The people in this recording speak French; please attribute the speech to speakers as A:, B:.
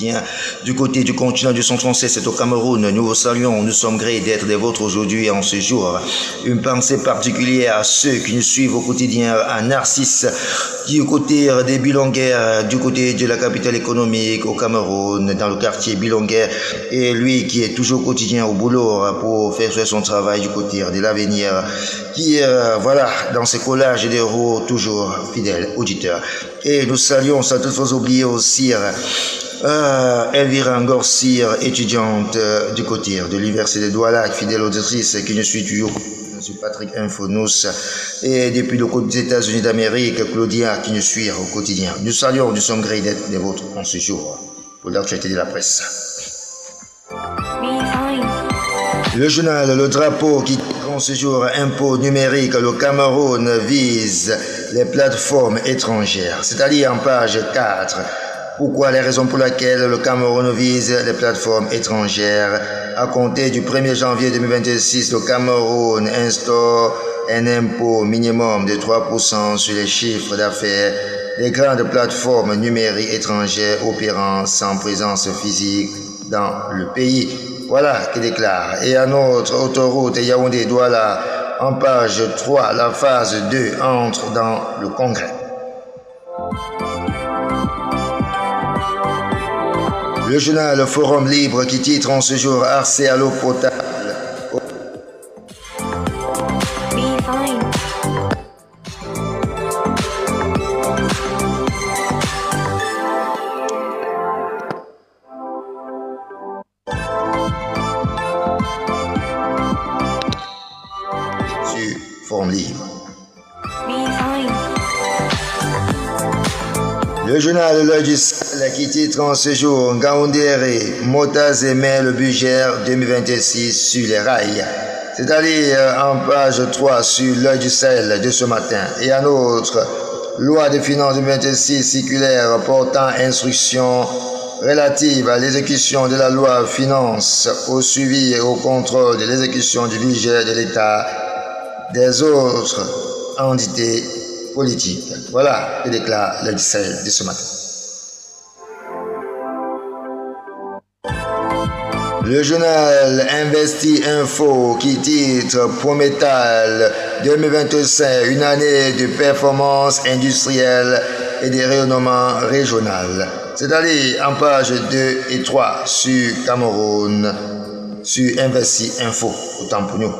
A: quotidien du côté du continent du centre français, c'est au Cameroun. Nous vous saluons, nous sommes grés d'être des vôtres aujourd'hui en ce jour. Une pensée particulière à ceux qui nous suivent au quotidien, à Narcisse, du côté des Bilonguer, du côté de la capitale économique au Cameroun, dans le quartier Bilonguer, et lui qui est toujours quotidien au boulot pour faire son travail du côté de l'avenir, qui voilà, dans ses collages des roues, toujours fidèle auditeur. Et nous saluons sans toutefois oublier aussi Elvira Ngorsir, étudiante du côté de l'université de Douala, fidèle auditrice qui nous suit toujours sur Patrick Infonous, et depuis le côté des États-Unis d'Amérique, Claudia qui nous suit au quotidien. Nous saluons, nous sommes grés d'être des vôtres en ce jour pour l'actualité de la presse. Le journal Le Drapeau qui en ce jour impôt numérique, le Cameroun vise les plateformes étrangères, c'est-à-dire en page 4. Pourquoi? Les raisons pour lesquelles le Cameroun vise les plateformes étrangères. À compter du 1er janvier 2026, le Cameroun instaure un impôt minimum de 3% sur les chiffres d'affaires des grandes plateformes numériques étrangères opérant sans présence physique dans le pays. Voilà qui déclare. Et à notre autoroute Yaoundé-Douala, en page 3, la phase 2 entre dans le Congrès. Le journal Forum Libre qui titre en ce jour accès à l'eau potable. Sur Forum Libre. Le journal L'Œil du Sahel qui titre en ce jour Ngaoundéré, Motas émet le budget 2026 sur les rails. C'est-à-dire en page 3 sur L'Œil du Sahel de ce matin. Et à notre loi de finances 2026 circulaire portant instruction relative à l'exécution de la loi finance, au suivi et au contrôle de l'exécution du budget de l'État des autres entités politique. Voilà que déclare le Sahel de ce matin. Le journal Investi Info qui titre Prométal 2025, une année de performance industrielle et de rayonnement régional. C'est-à-dire en page 2 et 3 sur Cameroun, sur Investi Info, autant pour nous.